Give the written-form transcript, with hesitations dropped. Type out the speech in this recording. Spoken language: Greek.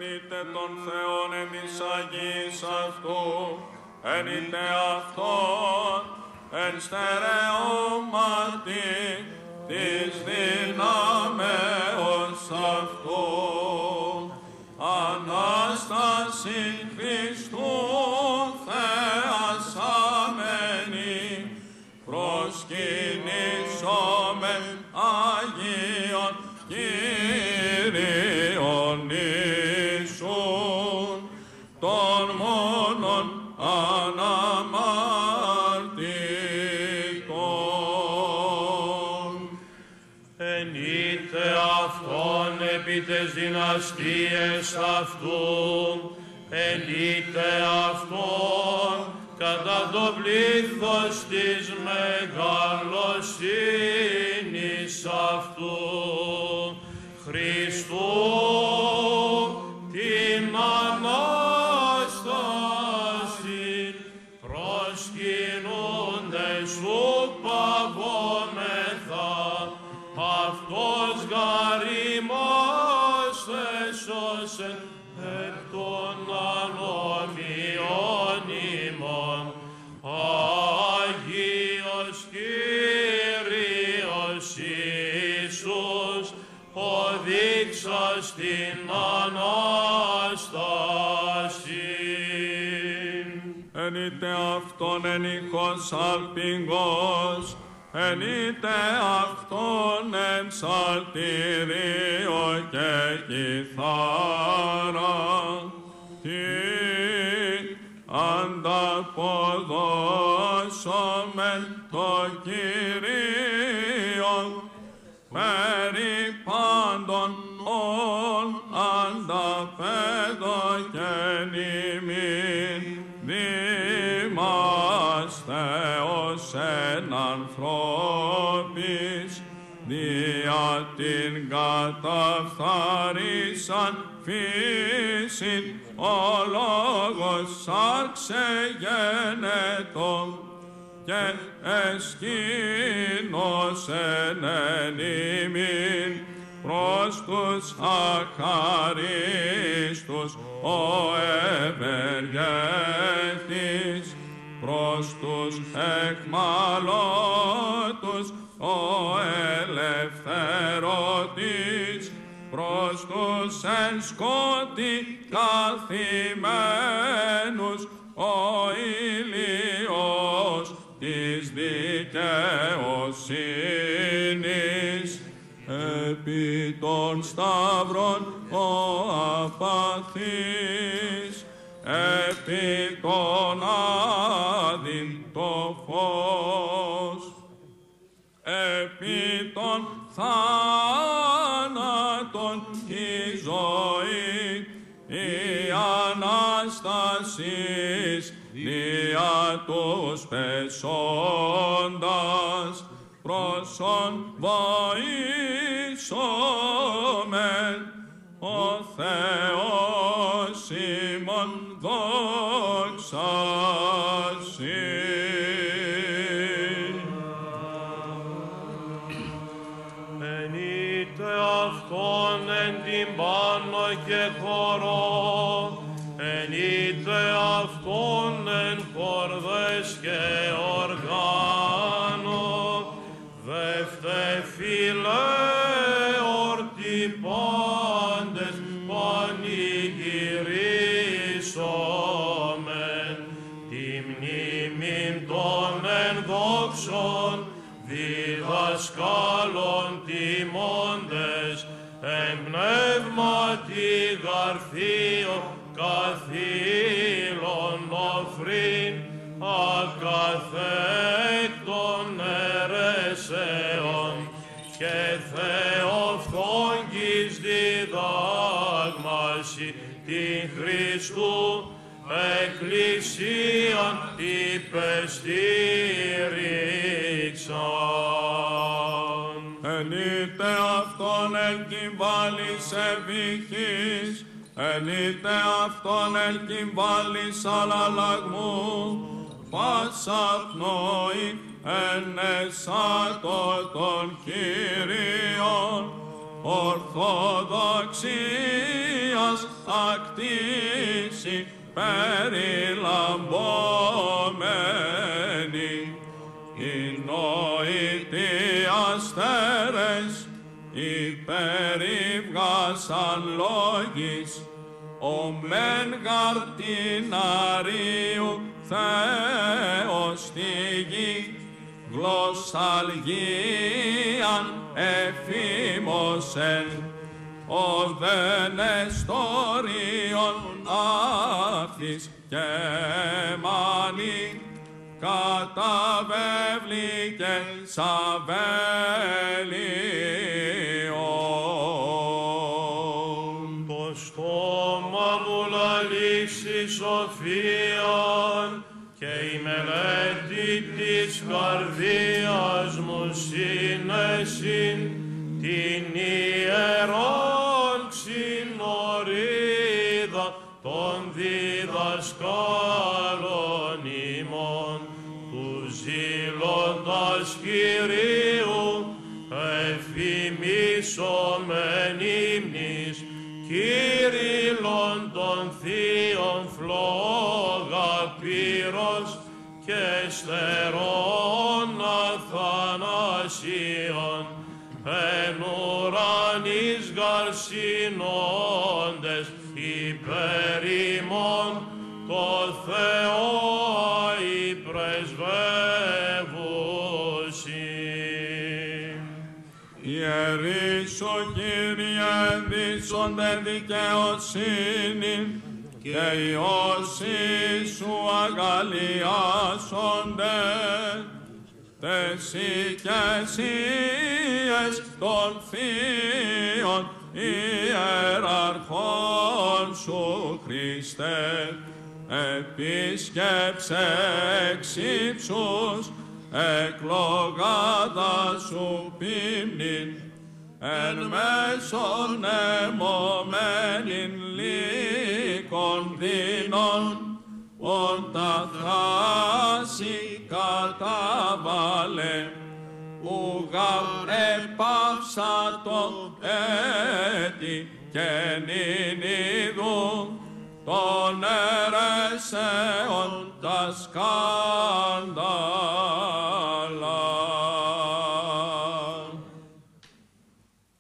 είτε τον Θεόν εν της Αγίας αυτού, εν είτε αυτόν, εν στερεώματι της δυνάμεως αυτού, Ανάσταση Χριστού θεασάμενη, προσκυνήσομεν Αγίον Κύριον Ιησούν, τον μόνον αναμάρτητον. Εν είτε αυτόν επί τες δυναστείες αυτού, εν είτε αυτόν κατά το πλήθος της μεγαλοσύνης αυτού, Χριστού την Ανάσταση προσκυνούντες σου παβόμεθα, αυτός γαρ ημάς έσωσεν εκ των ανομιών ημών. Άγιος Κύριος Ιησούς, οδείξας την Ανάσταση. Εν είτε αυτόν εν ήχος αλπιγός, εν είτε αυτόν εν ψαλτήριο και κιθάρα, τι ανταποδώσομεν το Κυρίον, περί πάντων ον ανταπέδοκεν ημίν, δήμαστε ως εν ανθρώπης, δια την καταφθαρίσαν φύσιν, ο λόγος αξεγένετο και εσκήνωσεν εν ημίν προς τους αχαρίστους ο ευεργέτης, προς τους εχμαλώτους ο ελευθερωτής, προς τους εν σκότη καθημένους ο ηλίος της δικαιοσύνης, επί των σταυρών ο απαθής, επί των άδειν το φως, επί των θάνατον η ζωή, η Ανάστασης δια τους πεσόντας, προσον βοήσομεν, ο Θεός ημών δόξα σοι. Εν είτε αυτόν εν την πάνω και χορό, εν είτε αυτόν εν χορδές και οργάνο, δεύτε φίλε ορτι πάντες πανηγυρίσομεν, τη μνήμην των ενδόξων διδασκάλων τιμώντες, εν πνεύματι γαρθείο καθήλων οφρήν, ακαθέκτων αιρέσεων και θεοφθόγγης διδάγμαση την Χριστού εκκλησίαν υπεστήριξαν. Εν είτε αυτόν ελκυμβάλης εβυχής, εν είτε αυτόν ελκυμβάλης αλλαλαγμού, πάσα πνοή εν εσάτω των Κύριων, ορθοδοξίας ακτίση περιλαμβόμενη, οι νοητοί αστέρες υπερήβγασαν λόγης, ο μεν γαρτιναρίου Θεός στη γη, γλωσσαλγίαν εφήμωσεν, ο δεν εστόριον αυτής και μάνη καταβέβληκε σαβέλιον. Το στόμα μου λαλήσει σοφίαν και η μελέτη της καρδίας μου συνέσυν την ιερόν ξυνορίδα των διδασκάλων ημών, του ζήλοντας Κυρίου εφημίσομεν ύμνης Κύριλλον των θείων φλόγα πύρος και στερών αθανασίων, εν ουρανείς γαρσινώντες υπέρ ημών το Θεό πρεσβεύουσι. Ιερείς ο Κύριε δίσονται δικαιοσύνη και οι όσοι σου αγαλιάσονται, τες οικεσίες των θείων ιεραρχών σου Χριστέ, επίσκεψε εξ ύψους εκλογάδα σου πίμνην, εν μέσον αιμωμένην λύκων δίνων, όντα θάση κατάβαλε, ουγαμ επάυσα το έτη και νυνίδου των αιρεσέων τα σκάλα.